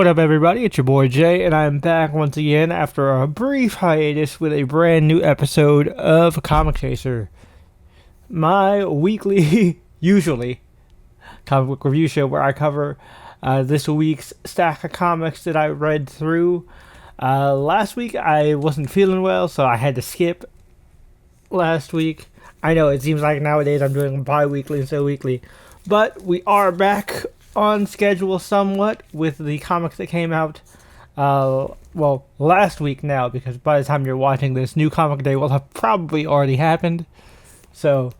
What up, everybody? It's your boy Jay, and I'm back once again after a brief hiatus with a brand new episode of Comic Chaser, my weekly, usually, comic book review show where I cover this week's stack of comics that I read through. Last week I wasn't feeling well, so I had to skip last week. I know it seems like nowadays I'm doing bi-weekly instead of weekly, but we are back on schedule somewhat with the comics that came out last week now, because by the time you're watching this, New Comic Day will have probably already happened. So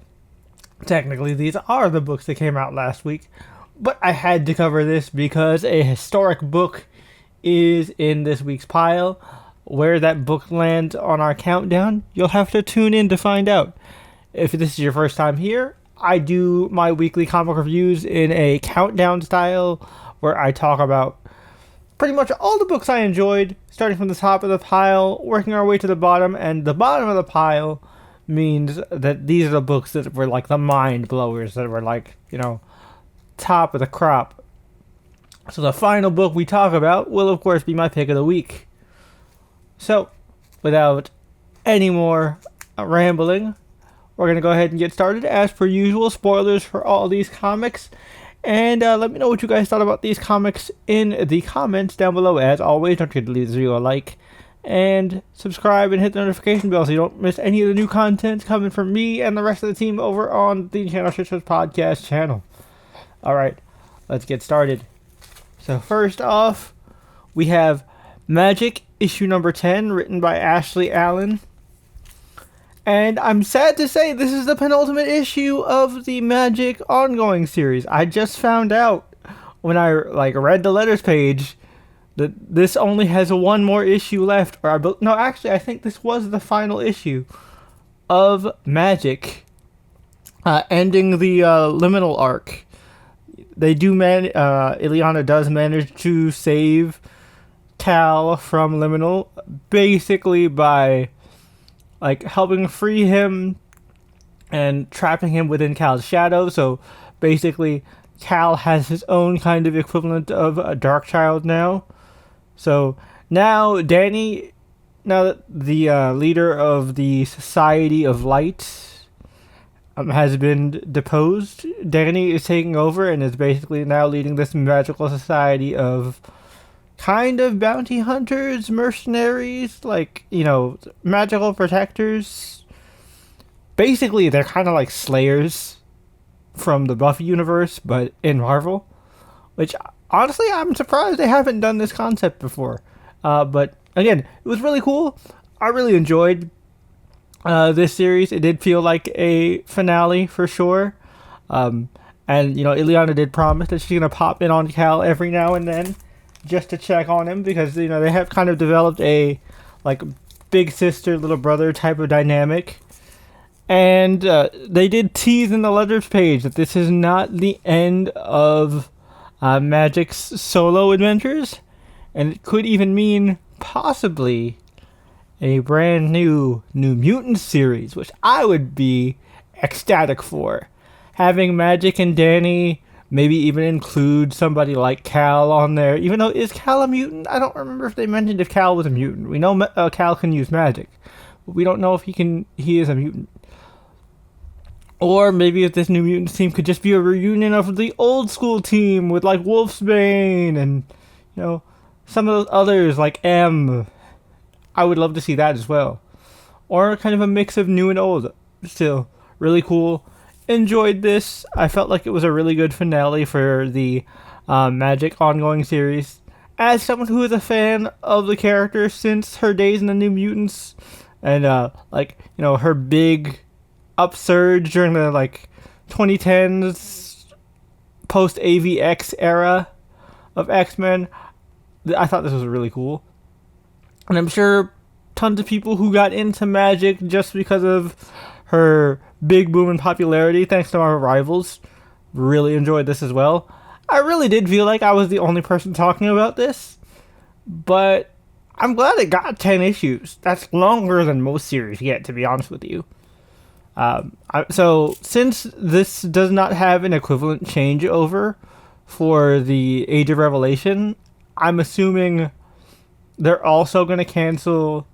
technically these are the books that came out last week, but I had to cover this because a historic book is in this week's pile. Where that book lands on our countdown, you'll have to tune in to find out. If this is your first time here, I do my weekly comic reviews in a countdown style where I talk about pretty much all the books I enjoyed, starting from the top of the pile, working our way to the bottom, and the bottom of the pile means that these are the books that were like the mind blowers, that were like, top of the crop. So the final book we talk about will of course be my pick of the week. So, without any more rambling, we're going to go ahead and get started. As per usual, spoilers for all these comics. And let me know what you guys thought about these comics in the comments down below. As always, don't forget to leave this video a like. And subscribe and hit the notification bell so you don't miss any of the new content coming from me and the rest of the team over on the Channel Shitshows Podcast channel. Alright, let's get started. So first off, we have Magik, issue number 10, written by Ashley Allen. And I'm sad to say this is the penultimate issue of the Magik ongoing series. I just found out when I read the letters page that this only has one more issue left. I think this was the final issue of Magik, ending the liminal arc. They do Ileana does manage to save Cal from liminal, basically by helping free him and trapping him within Cal's shadow. So basically Cal has his own kind of equivalent of a Darkchild now. So now Danny, now that the leader of the Society of Light has been deposed, Danny is taking over and is basically now leading this magical society of kind of bounty hunters, mercenaries, magical protectors. Basically, they're kind of like Slayers from the Buffy universe, but in Marvel. Which, honestly, I'm surprised they haven't done this concept before. But, again, it was really cool. I really enjoyed this series. It did feel like a finale, for sure. And, Ileana did promise that she's going to pop in on Cal every now and then, just to check on him, because they have kind of developed a big sister little brother type of dynamic. And they did tease in the letters page that this is not the end of Magik's solo adventures, and it could even mean possibly a brand new Mutants series, which I would be ecstatic for. Having Magik and Danny maybe even include somebody like Cal on there. Even though, is Cal a mutant? I don't remember if they mentioned if Cal was a mutant. We know Cal can use magic, but we don't know if he is a mutant. Or maybe if this new mutants team could just be a reunion of the old school team with Wolfsbane and some of those others like M. I would love to see that as well. Or kind of a mix of new and old. Still really cool. Enjoyed this. I felt like it was a really good finale for the Magik ongoing series. As someone who is a fan of the character since her days in the New Mutants, and her big upsurge during the 2010s post AVX era of X-Men, I thought this was really cool. And I'm sure tons of people who got into Magik just because of her big boom in popularity thanks to our rivals really enjoyed this as well. I really did feel like I was the only person talking about this, but I'm glad it got 10 issues. That's longer than most series get, to be honest with you. So since this does not have an equivalent changeover for the Age of Revelation, I'm assuming they're also going to cancel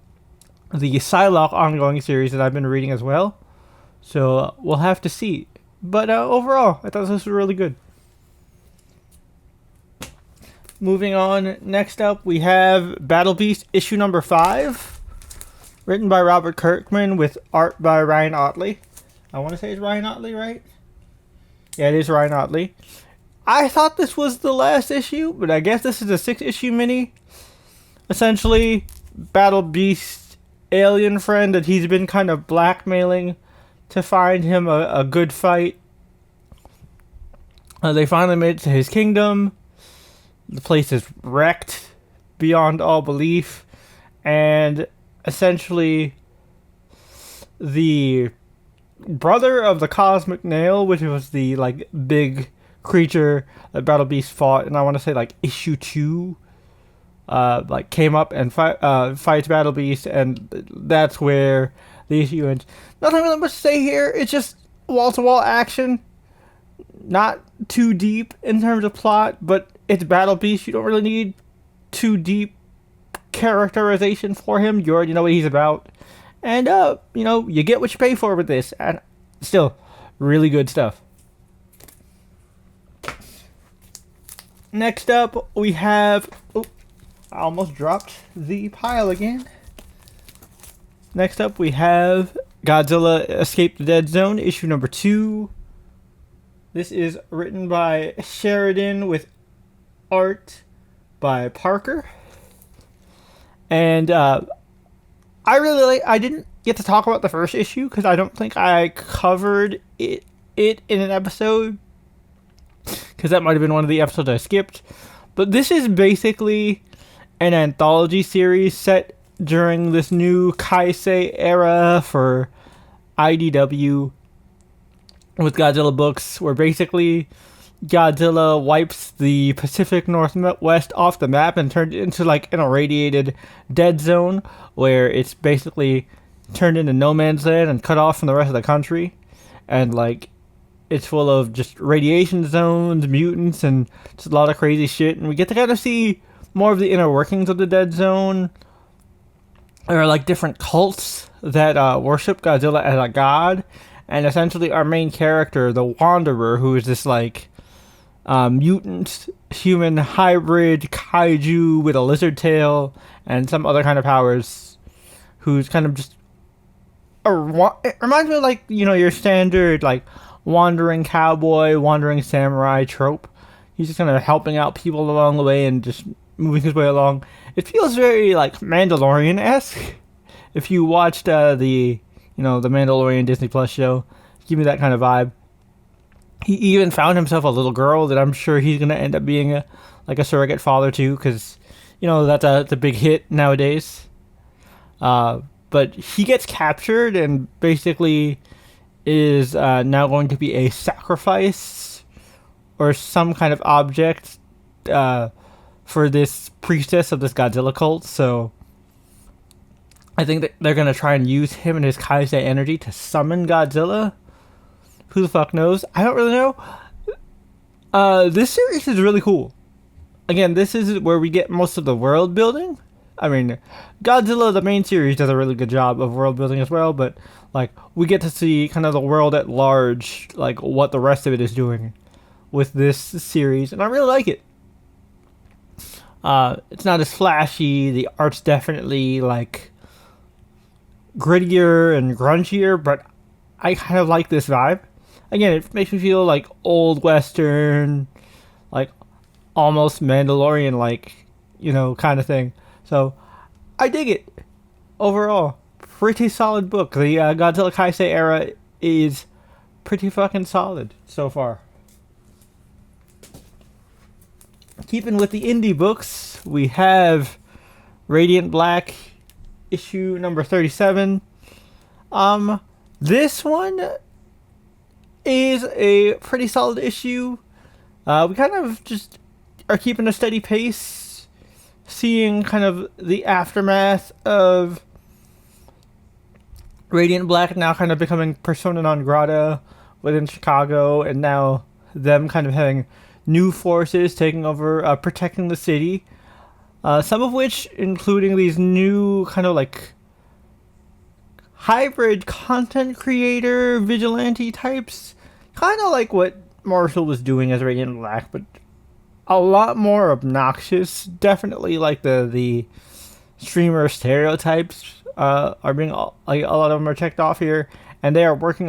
the Psylocke ongoing series that I've been reading as well. So we'll have to see. But overall, I thought this was really good. Moving on, next up we have Battle Beast issue number 5. Written by Robert Kirkman with art by Ryan Ottley. I want to say it's Ryan Ottley, right? Yeah, it is Ryan Ottley. I thought this was the last issue, but I guess this is a 6-issue mini. Essentially, Battle Beast's alien friend that he's been kind of blackmailing to find him a good fight. They finally made it to his kingdom. The place is wrecked beyond all belief. And essentially, the brother of the Cosmic Nail, which was the like big creature that Battle Beast fought, and I want to say like issue 2, like came up and fights Battle Beast, and that's where the issue ends. Nothing really much to say here. It's just wall-to-wall action, not too deep in terms of plot, but it's Battle Beast. You don't really need too deep characterization for him. You already know what he's about, and you get what you pay for with this, and still really good stuff. Next up, we have... Oh, I almost dropped the pile again. Next up, we have Godzilla Escape the Deadzone, issue number 2. This is written by Sheridan with art by Parker. And I didn't get to talk about the first issue because I don't think I covered it in an episode, because that might have been one of the episodes I skipped. But this is basically an anthology series set during this new Kaisei era for IDW with Godzilla books, where basically Godzilla wipes the Pacific Northwest off the map and turns it into like an irradiated dead zone, where it's basically turned into no man's land and cut off from the rest of the country. And like, it's full of just radiation zones, mutants, and just a lot of crazy shit. And we get to kind of see more of the inner workings of the dead zone. There are like different cults that worship Godzilla as a god. And essentially our main character, the Wanderer, who is this like mutant human hybrid kaiju with a lizard tail and some other kind of powers, who's kind of just it reminds me of like, your standard like wandering cowboy, wandering samurai trope. He's just kind of helping out people along the way and just moving his way along. It feels very like Mandalorian-esque. If you watched the Mandalorian Disney Plus show, give me that kind of vibe. He even found himself a little girl that I'm sure he's gonna end up being a surrogate father to, because that's a big hit nowadays. But he gets captured and basically is now going to be a sacrifice or some kind of object for this priestess of this Godzilla cult. So I think that they're going to try and use him and his Kaisei energy to summon Godzilla. Who the fuck knows? I don't really know. This series is really cool. Again, this is where we get most of the world building. I mean, Godzilla, the main series, does a really good job of world building as well, but like, we get to see kind of the world at large, like what the rest of it is doing with this series, and I really like it. It's not as flashy. The art's definitely like grittier and grungier, but I kind of like this vibe. Again, it makes me feel like old Western, like almost Mandalorian, like, kind of thing. So I dig it. Overall, pretty solid book. The Godzilla Kaisei era is pretty fucking solid so far. Keeping with the indie books, we have Radiant Black, issue number 37. This one is a pretty solid issue. We kind of just are keeping a steady pace, seeing kind of the aftermath of Radiant Black now kind of becoming persona non grata within Chicago, and now them kind of having new forces taking over, protecting the city. Some of which including these new kind of like hybrid content creator vigilante types, kind of like what Marshall was doing as Radiant Black, but a lot more obnoxious. Definitely like the streamer stereotypes are being like a lot of them are checked off here, and they are working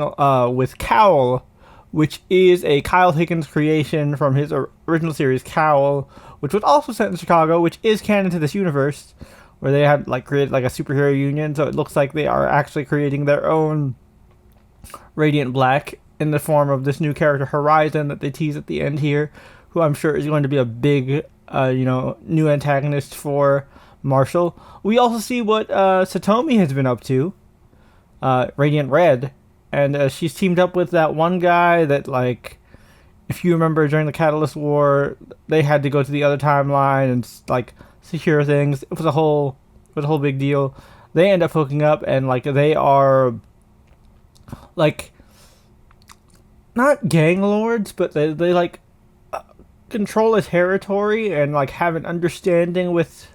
with Cowl, which is a Kyle Higgins creation from his original series Cowl, which was also set in Chicago, which is canon to this universe, where they had like created like a superhero union. So it looks like they are actually creating their own Radiant Black in the form of this new character Horizon that they tease at the end here, who I'm sure is going to be a big, new antagonist for Marshall. We also see what Satomi has been up to, Radiant Red, and she's teamed up with that one guy that, like, if you remember during the Catalyst War, they had to go to the other timeline and like secure things. It was a whole big deal. They end up hooking up, and like they are like not gang lords, but they like control a territory and like have an understanding with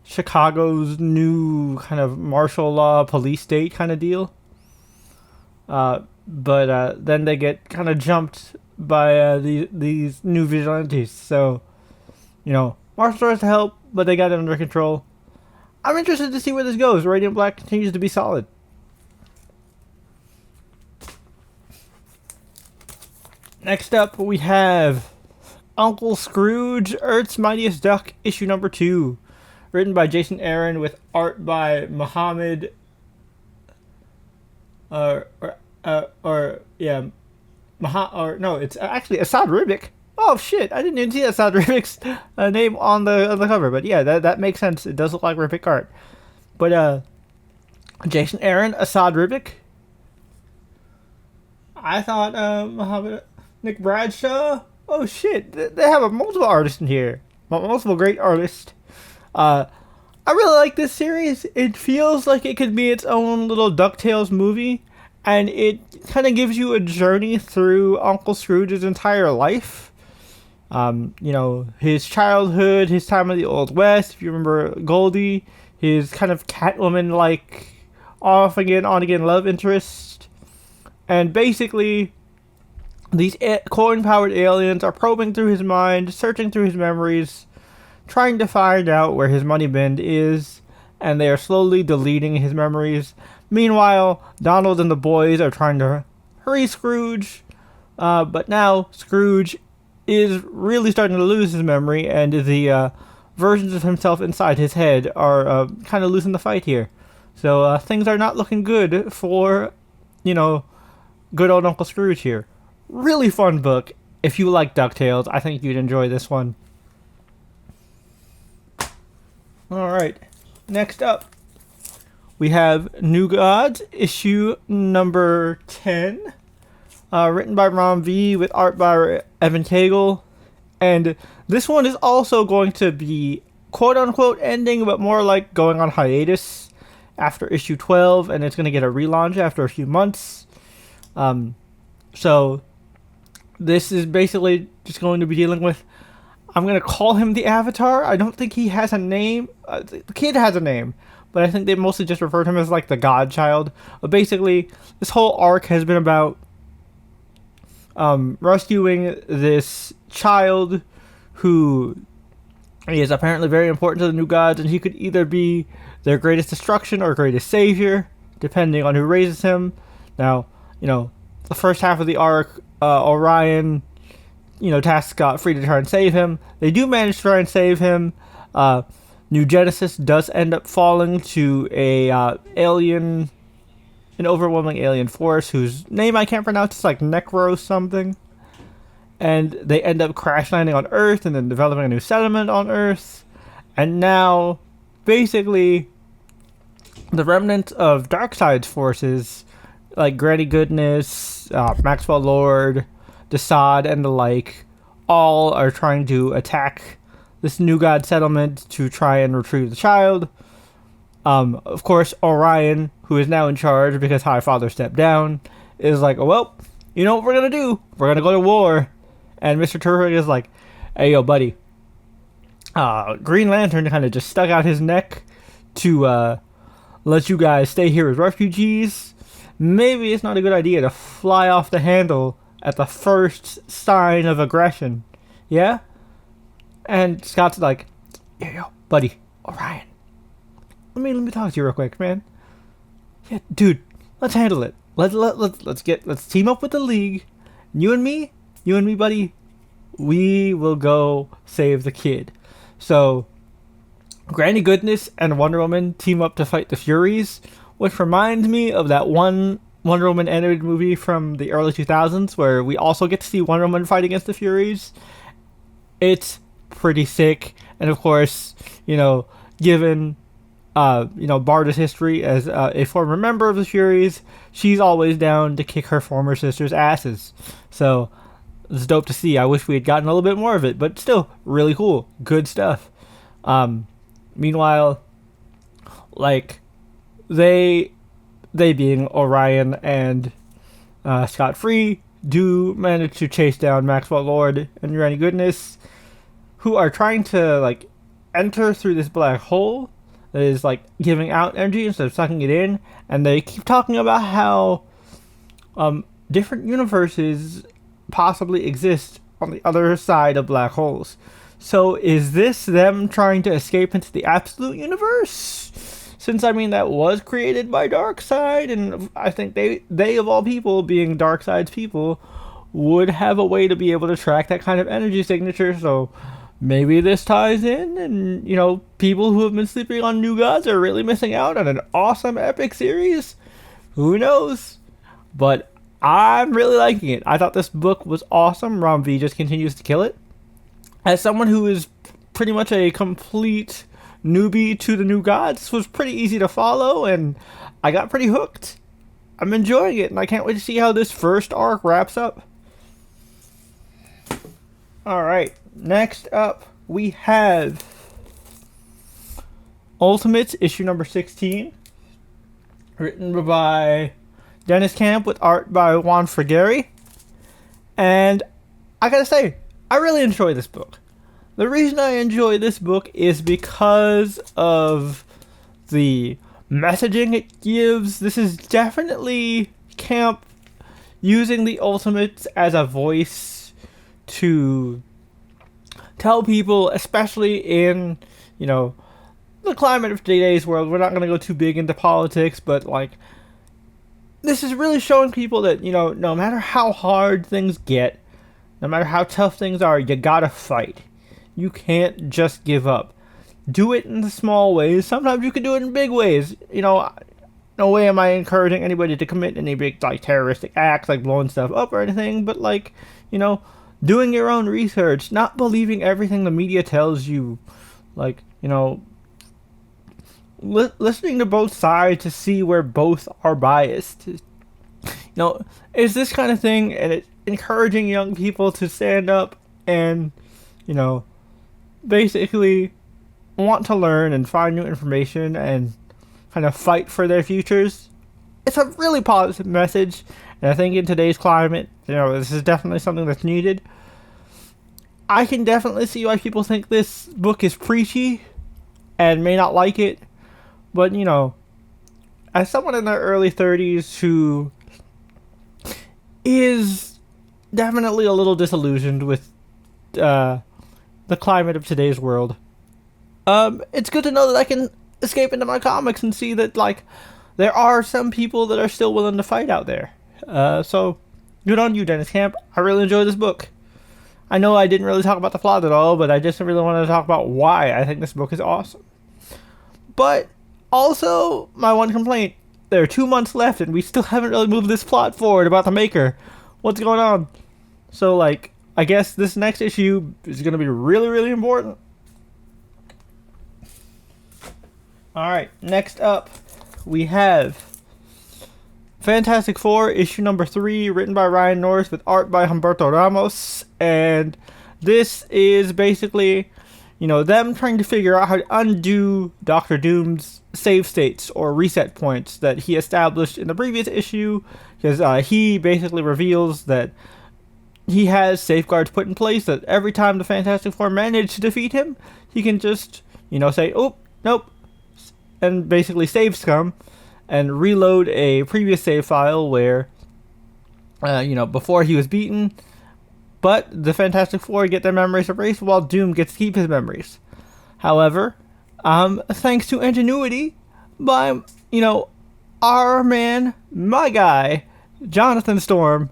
Chicago's new kind of martial law police state kind of deal. But then they get kind of jumped by these new vigilantes. So, Marshall tries to help, but they got it under control. I'm interested to see where this goes. Radiant Black continues to be solid. Next up, we have Uncle Scrooge, Earth's Mightiest Duck, issue number 2. Written by Jason Aaron with art by Mohammed... it's actually Assad Ribic. Oh shit, I didn't even see Assad Ribic's name on the cover, but yeah, that makes sense. It does look like Ribic art. But Jason Aaron, Assad Ribic. I thought Mohammed Nick Bradshaw. Oh shit, they have a multiple artists in here. Multiple great artists. I really like this series. It feels like it could be its own little DuckTales movie, and it kind of gives you a journey through Uncle Scrooge's entire life. His childhood, his time in the Old West, if you remember Goldie, his kind of Catwoman-like off again, on again love interest. And basically, these coin-powered aliens are probing through his mind, searching through his memories, trying to find out where his money bin is, and they are slowly deleting his memories. Meanwhile, Donald and the boys are trying to hurry Scrooge, but now Scrooge is really starting to lose his memory, and the versions of himself inside his head are kind of losing the fight here. So things are not looking good for, good old Uncle Scrooge here. Really fun book. If you like DuckTales, I think you'd enjoy this one. Alright, next up, we have New Gods, issue number 10, written by Ron V with art by Evan Cagle, and this one is also going to be quote-unquote ending, but more like going on hiatus after issue 12, and it's going to get a relaunch after a few months. So this is basically just going to be dealing with, I'm going to call him the Avatar. I don't think he has a name. The kid has a name, but I think they mostly just refer to him as like the Godchild. But basically, this whole arc has been about rescuing this child who is apparently very important to the New Gods, and he could either be their greatest destruction or greatest savior, depending on who raises him. Now, the first half of the arc, Orion, tasks got free to try and save him. They do manage to try and save him. New Genesis does end up falling to an overwhelming alien force whose name I can't pronounce. It's like Necro something. And they end up crash landing on Earth and then developing a new settlement on Earth. And now, basically, the remnants of Darkseid's forces, like Granny Goodness, Maxwell Lord, Desaad, and the like, all are trying to attack this New God settlement to try and retrieve the child. Of course, Orion, who is now in charge because High Father stepped down, is like, well, you know what we're going to do? We're going to go to war. And Mr. Turek is like, hey, yo, buddy, Green Lantern kind of just stuck out his neck to let you guys stay here as refugees. Maybe it's not a good idea to fly off the handle at the first sign of aggression. Yeah? And Scott's like, yo, buddy, Orion. Let me talk to you real quick, man. Yeah, dude, let's handle it. Let's team up with the League. You and me, buddy. We will go save the kid. So, Granny Goodness and Wonder Woman team up to fight the Furies, which reminds me of that one Wonder Woman animated movie from the early 2000s where we also get to see Wonder Woman fight against the Furies. It's pretty sick, and of course, given Barda's history as a former member of the Furies, she's always down to kick her former sister's asses. So it's dope to see. I wish we had gotten a little bit more of it, but still, really cool, good stuff. Meanwhile, like they being Orion and Scott Free do manage to chase down Maxwell Lord and Granny Goodness, who are trying to enter through this black hole that is giving out energy instead of sucking it in, and they keep talking about how different universes possibly exist on the other side of black holes. So is this them trying to escape into the absolute universe? Since that was created by Darkseid, and I think they of all people, being Darkseid's people, would have a way to be able to track that kind of energy signature. So maybe this ties in, and people who have been sleeping on New Gods are really missing out on an awesome epic series. Who knows? But I'm really liking it. I thought this book was awesome. Ram V just continues to kill it. As someone who is pretty much a complete newbie to the New Gods, this was pretty easy to follow, and I got pretty hooked. I'm enjoying it, and I can't wait to see how this first arc wraps up. Alright, next up we have Ultimates, issue number 16, written by Dennis Camp with art by Juan Frigeri. And I gotta say, I really enjoy this book. The reason I enjoy this book is because of the messaging it gives. This is definitely Camp using the Ultimates as a voice to tell people, especially in, the climate of today's world. We're not going to go too big into politics, but this is really showing people that, no matter how hard things get, no matter how tough things are, you gotta fight. You can't just give up. Do it in the small ways. Sometimes you can do it in big ways. No way am I encouraging anybody to commit any big, terroristic acts, blowing stuff up or anything, but, doing your own research, not believing everything the media tells you, listening to both sides to see where both are biased. Is this kind of thing, and it's encouraging young people to stand up and, basically want to learn and find new information and kind of fight for their futures. It's a really positive message, and I think in today's climate, this is definitely something that's needed. I can definitely see why people think this book is preachy and may not like it, but, as someone in their early 30s who is definitely a little disillusioned with the climate of today's world, it's good to know that I can escape into my comics and see that, there are some people that are still willing to fight out there. So, good on you, Dennis Camp. I really enjoyed this book. I know I didn't really talk about the plot at all, but I just really wanted to talk about why I think this book is awesome. But, also, my one complaint, there are 2 months left and we still haven't really moved this plot forward about the Maker. What's going on? So, I guess this next issue is going to be really, really important. Alright, next up, we have Fantastic Four, issue number 3, written by Ryan North with art by Humberto Ramos. And this is basically, them trying to figure out how to undo Doctor Doom's save states or reset points that he established in the previous issue, because he basically reveals that he has safeguards put in place that every time the Fantastic Four manage to defeat him, he can just, say, oh, nope, and basically save scum and reload a previous save file where, before he was beaten, but the Fantastic Four get their memories erased while Doom gets to keep his memories. However, thanks to ingenuity by, our man, my guy, Jonathan Storm,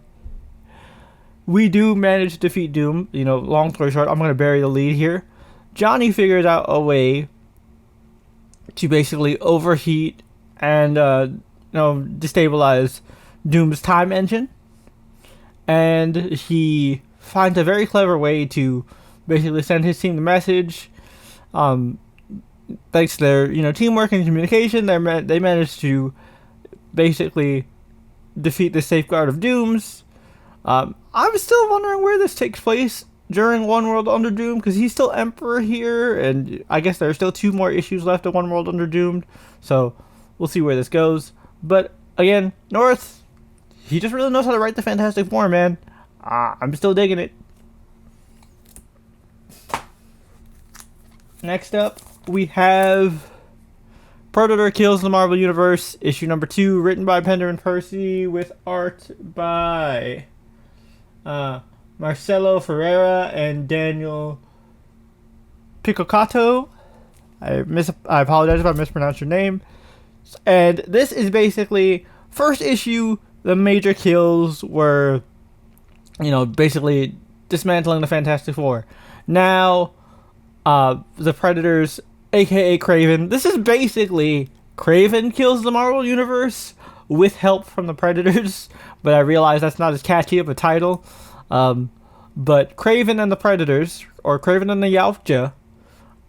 we do manage to defeat Doom. Long story short, I'm going to bury the lead here. Johnny figures out a way to basically overheat and, destabilize Doom's time engine. And he finds a very clever way to basically send his team the message. Thanks to their, teamwork and communication, they managed to basically defeat the safeguard of Doom's. I'm still wondering where this takes place during One World Under Doom, because he's still Emperor here, and I guess there are still 2 more issues left of One World Under Doom, so we'll see where this goes. But again, North, he just really knows how to write the Fantastic Four, man. I'm still digging it. Next up, we have Predator Kills the Marvel Universe, issue number 2, written by Pender and Percy, with art by Marcelo Ferreira and Daniel Piccocato. I apologize if I mispronounced your name. And this is basically first issue. The major kills were, basically dismantling the Fantastic Four. Now, the Predators, aka Kraven. This is basically Kraven Kills the Marvel Universe with help from the Predators, but I realize that's not as catchy of a title. But Kraven and the Predators, or Kraven and the Yautja,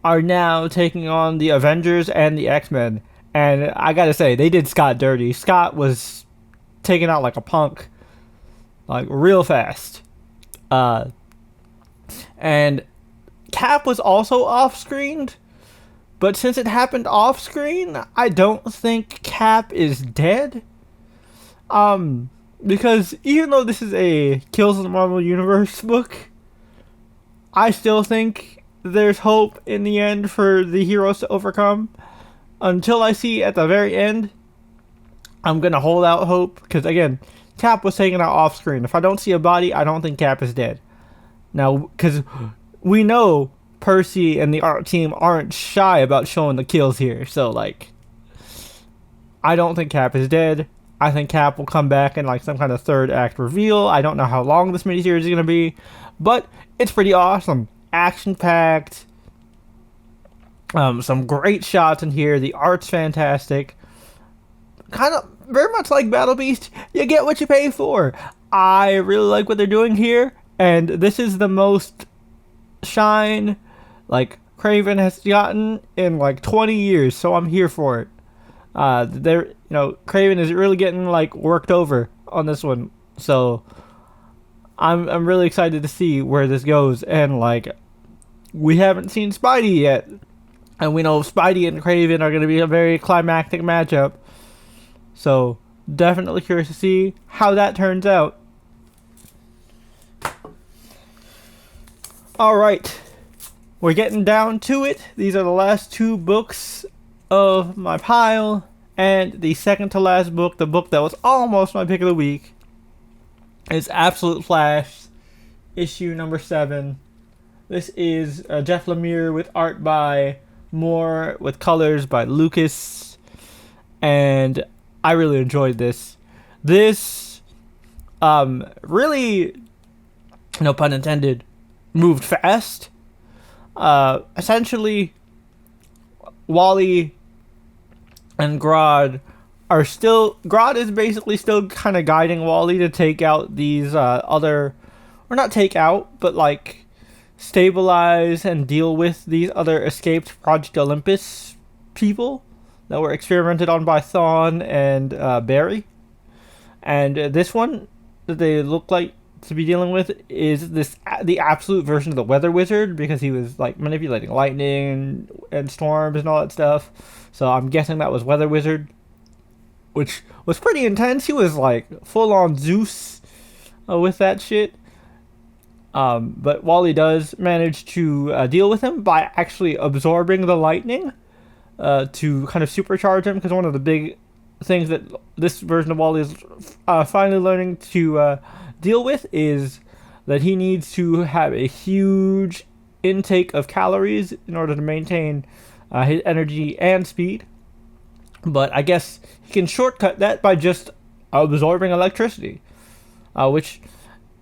are now taking on the Avengers and the X-Men. And I gotta say, they did Scott dirty. Scott was taken out like a punk, like real fast. And Cap was also off-screened, but since it happened off-screen, I don't think Cap is dead. Because even though this is a Kills in the Marvel Universe book, I still think there's hope in the end for the heroes to overcome. Until I see at the very end, I'm going to hold out hope. Because again, Cap was taken out off screen. If I don't see a body, I don't think Cap is dead. Now, because we know Percy and the art team aren't shy about showing the kills here. So, I don't think Cap is dead. I think Cap will come back in some kind of third act reveal. I don't know how long this miniseries is going to be, but it's pretty awesome. Action-packed. Some great shots in here. The art's fantastic. Kind of very much like Battle Beast. You get what you pay for. I really like what they're doing here, and this is the most shine Kraven has gotten in 20 years, so I'm here for it. Kraven is really getting worked over on this one, so I'm really excited to see where this goes. And we haven't seen Spidey yet, and we know Spidey and Kraven are going to be a very climactic matchup, so definitely curious to see how that turns out. Alright, we're getting down to it. These are the last 2 books of my pile, and the second to last book, the book that was almost my pick of the week, is Absolute Flash, issue number 7. This is Jeff Lemire with art by Moore, with colors by Lucas, and I really enjoyed this. This really, no pun intended, moved fast. Essentially, Wally and Grodd are still... Grodd is basically still kind of guiding Wally to take out these other... Or not take out, but stabilize and deal with these other escaped Project Olympus people that were experimented on by Thawne and Barry. And this one that they look like to be dealing with is the absolute version of the Weather Wizard, because he was manipulating lightning and storms and all that stuff. So I'm guessing that was Weather Wizard, which was pretty intense. He was full on Zeus with that shit. But Wally does manage to deal with him by actually absorbing the lightning to kind of supercharge him. Because one of the big things that this version of Wally is finally learning to deal with is that he needs to have a huge intake of calories in order to maintain his energy and speed. But I guess he can shortcut that by just absorbing electricity, which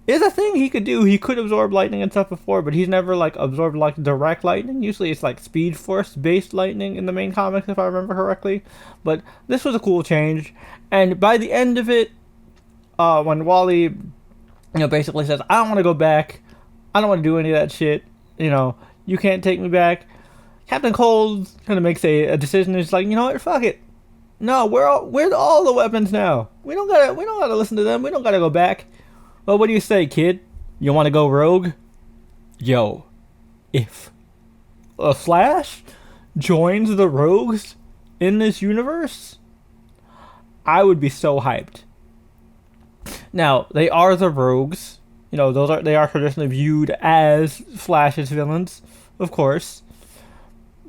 is a thing he could do. He could absorb lightning and stuff before, but he's never like absorbed like direct lightning. Usually it's like Speed Force based lightning in the main comics, if I remember correctly. But this was a cool change, and by the end of it, when Wally, basically says, "I don't want to go back. I don't want to do any of that shit. You can't take me back." Captain Cold kind of makes a decision. He's like, you know what? Fuck it. No, we're all the weapons now. We don't gotta listen to them. We don't gotta go back. Well, what do you say, kid? You want to go rogue? Yo, if a Flash joins the Rogues in this universe, I would be so hyped. Now, they are the Rogues. They are traditionally viewed as Flash's villains, of course.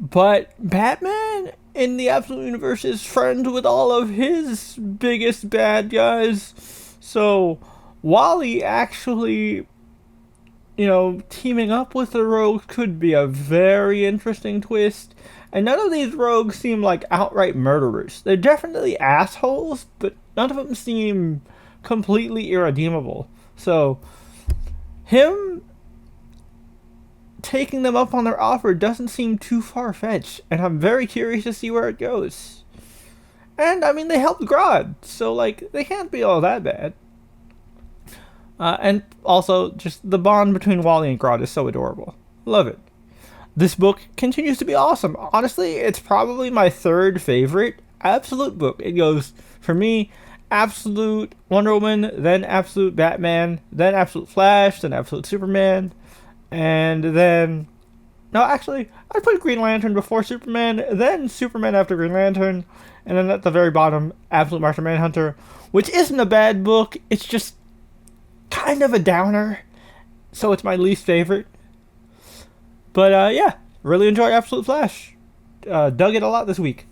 But Batman in the Absolute Universe is friends with all of his biggest bad guys. So Wally actually, teaming up with the Rogues could be a very interesting twist. And none of these Rogues seem like outright murderers. They're definitely assholes, but none of them seem completely irredeemable. So him taking them up on their offer doesn't seem too far-fetched, and I'm very curious to see where it goes. And, they helped Grodd, so, they can't be all that bad. And also, just the bond between Wally and Grodd is so adorable. Love it. This book continues to be awesome. Honestly, it's probably my third favorite Absolute book. It goes, for me, Absolute Wonder Woman, then Absolute Batman, then Absolute Flash, then Absolute Superman, and then... No, actually, I put Green Lantern before Superman, then Superman after Green Lantern, and then at the very bottom, Absolute Martian Manhunter, which isn't a bad book, it's just kind of a downer, so it's my least favorite. But, yeah, really enjoy Absolute Flash. Dug it a lot this week.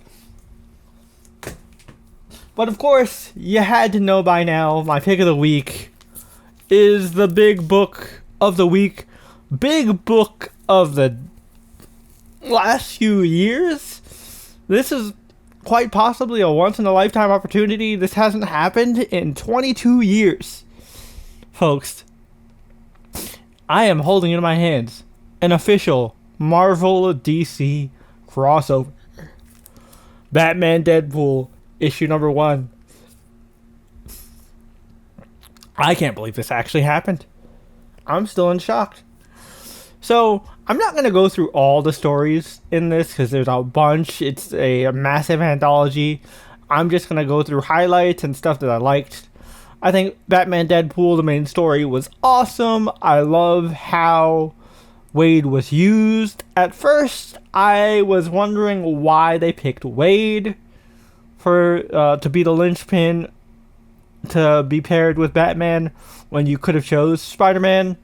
But, of course, you had to know by now, my pick of the week is the big book of the week. Big book of the last few years. This is quite possibly a once-in-a-lifetime opportunity. This hasn't happened in 22 years. Folks, I am holding in my hands an official Marvel DC crossover. Batman Deadpool, issue number 1. I can't believe this actually happened. I'm still in shock. So, I'm not going to go through all the stories in this because there's a bunch. It's a massive anthology. I'm just going to go through highlights and stuff that I liked. I think Batman Deadpool, the main story, was awesome. I love how Wade was used. At first, I was wondering why they picked Wade to be the linchpin to be paired with Batman when you could have chose Spider-Man,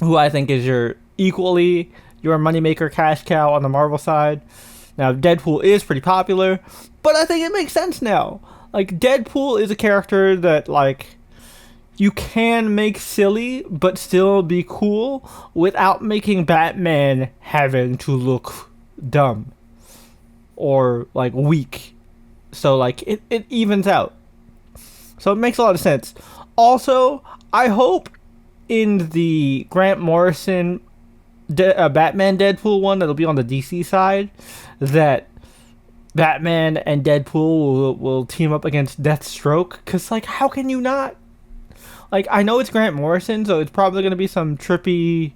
who I think is your moneymaker cash cow on the Marvel side. Now, Deadpool is pretty popular, but I think it makes sense now. Deadpool is a character that, you can make silly, but still be cool without making Batman having to look dumb or, weak. So, it evens out. So it makes a lot of sense. Also, I hope in the Grant Morrison Batman Deadpool one that'll be on the DC side, that Batman and Deadpool will team up against Deathstroke. Because, how can you not? I know it's Grant Morrison, so it's probably going to be some trippy,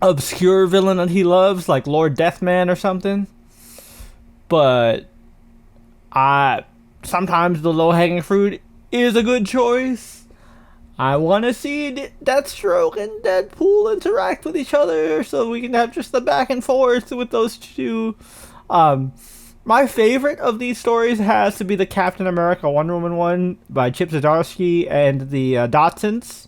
obscure villain that he loves, like Lord Deathman or something. But sometimes the low-hanging fruit is a good choice. I want to see Deathstroke and Deadpool interact with each other so we can have just the back and forth with those two. My favorite of these stories has to be the Captain America Wonder Woman one by Chip Zdarsky and the Dotsons.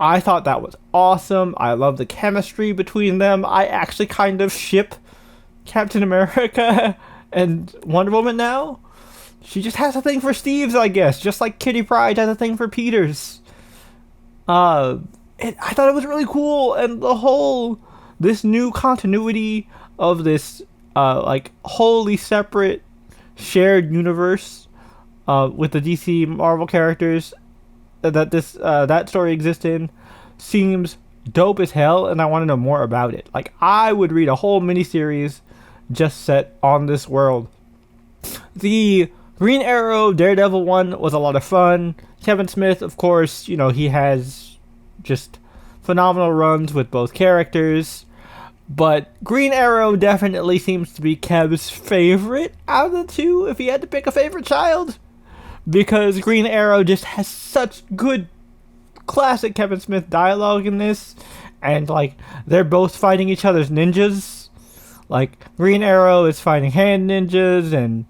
I thought that was awesome. I love the chemistry between them. I actually kind of ship Captain America and Wonder Woman now. She just has a thing for Steve's, I guess, just like Kitty Pryde has a thing for Peter's. I thought it was really cool, and this new continuity of this like wholly separate shared universe with the DC Marvel characters that story exists in seems dope as hell, and I want to know more about it. Like, I would read a whole miniseries just set on this world. The Green Arrow Daredevil one was a lot of fun. Kevin Smith, of course, he has just phenomenal runs with both characters. But Green Arrow definitely seems to be Kev's favorite out of the two, if he had to pick a favorite child. Because Green Arrow just has such good classic Kevin Smith dialogue in this. And, like, they're both fighting each other's ninjas. Like, Green Arrow is fighting hand ninjas, and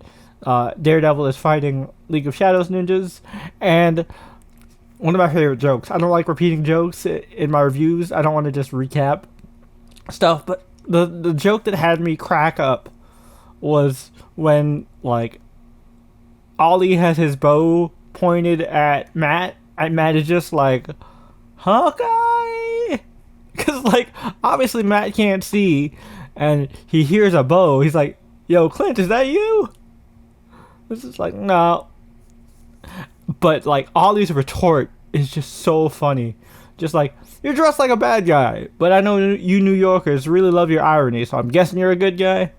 Daredevil is fighting League of Shadows ninjas. And one of my favorite jokes, I don't like repeating jokes in my reviews. I don't want to just recap stuff, but the joke that had me crack up was when, like, Ollie has his bow pointed at Matt, and Matt is just like, Hawkeye! Because, like, obviously Matt can't see, and he hears a bow. He's like, yo, Clint, is that you? This is like, no. But, like, Ollie's retort is just so funny. Just like, you're dressed like a bad guy, but I know you New Yorkers really love your irony, so I'm guessing you're a good guy.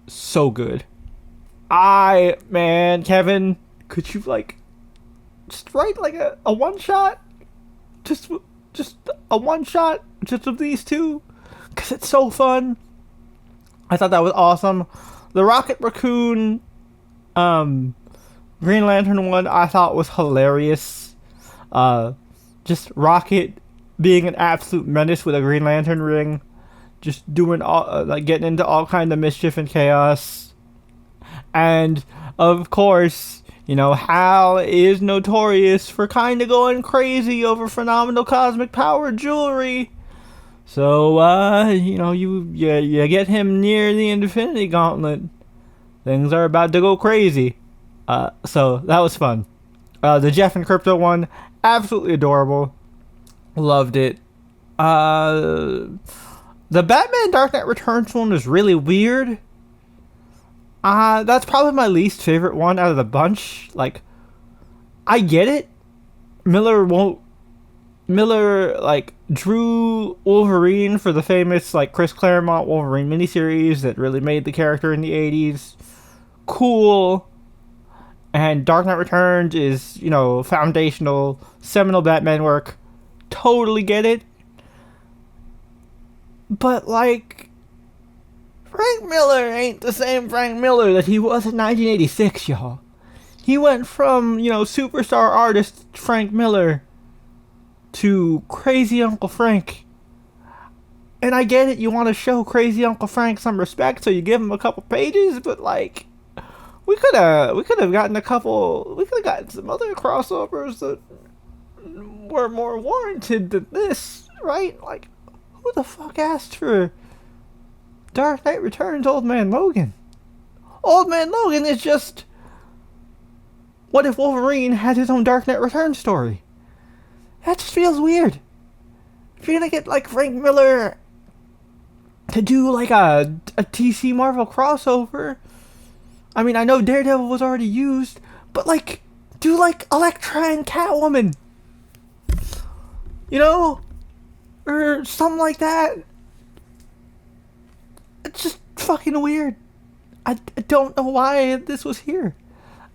So good. Man, Kevin, could you, like, just write, like, a one-shot? Just a one-shot just of these two? Because it's so fun. I thought that was awesome. The Rocket Raccoon, Green Lantern one, I thought was hilarious. Just Rocket being an absolute menace with a Green Lantern ring, just doing all, like, getting into all kind of mischief and chaos. And of course, Hal is notorious for kind of going crazy over phenomenal cosmic power jewelry. So, you get him near the Infinity Gauntlet, things are about to go crazy. So that was fun. The Jeff and Crypto one, absolutely adorable. Loved it. The Batman Dark Knight Returns one was really weird. That's probably my least favorite one out of the bunch. Like, I get it. Miller, like, drew Wolverine for the famous, like, Chris Claremont Wolverine miniseries that really made the character in the 80s. Cool. And Dark Knight Returns is, foundational, seminal Batman work. Totally get it. But, like, Frank Miller ain't the same Frank Miller that he was in 1986, y'all. He went from, superstar artist Frank Miller to Crazy Uncle Frank. And I get it, you want to show Crazy Uncle Frank some respect, so you give him a couple pages, but, like, we could have gotten some other crossovers that were more warranted than this, right? Like, who the fuck asked for Dark Knight Returns Old Man Logan? Old Man Logan is just, what if Wolverine had his own Dark Knight Returns story? That just feels weird. If you're gonna get, like, Frank Miller to do, like, a TC Marvel crossover, I mean, I know Daredevil was already used, but, like, do, like, Elektra and Catwoman, or something like that. It's just fucking weird. I don't know why this was here.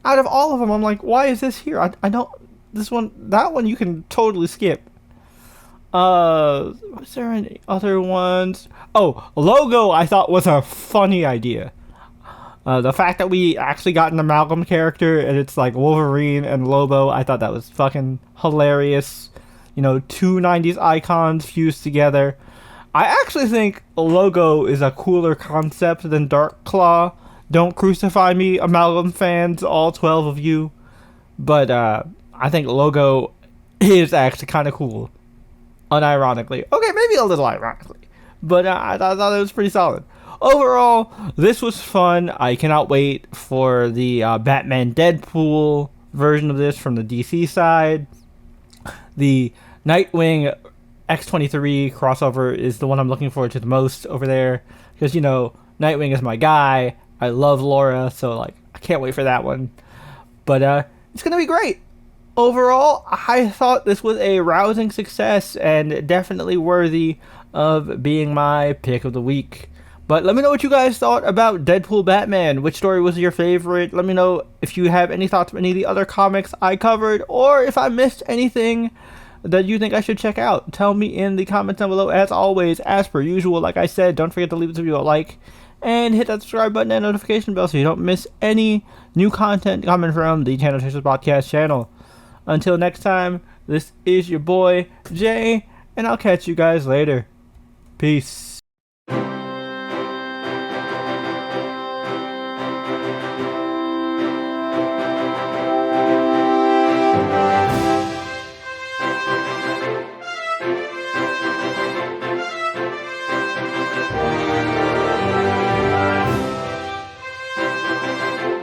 Out of all of them, I'm like, why is this here? I don't. That one you can totally skip. Was there any other ones? Oh, Logo I thought was a funny idea. The fact that we actually got an amalgam character and it's like Wolverine and Lobo, I thought that was fucking hilarious. Two 90s icons fused together. I actually think Logo is a cooler concept than Dark Claw. Don't crucify me, amalgam fans, all 12 of you. But I think Logo is actually kind of cool. Unironically. Okay, maybe a little ironically. But I thought it was pretty solid. Overall, this was fun. I cannot wait for the Batman Deadpool version of this from the DC side. The Nightwing X-23 crossover is the one I'm looking forward to the most over there. Because, you know, Nightwing is my guy. I love Laura, so, like, I can't wait for that one. But it's going to be great. Overall, I thought this was a rousing success and definitely worthy of being my pick of the week. But let me know what you guys thought about Deadpool Batman. Which story was your favorite? Let me know if you have any thoughts on any of the other comics I covered, or if I missed anything that you think I should check out. Tell me in the comments down below. As always, as per usual, like I said, don't forget to leave this video a like and hit that subscribe button and notification bell so you don't miss any new content coming from the Channel Chasers Podcast channel. Until next time, this is your boy, Jay, and I'll catch you guys later. Peace.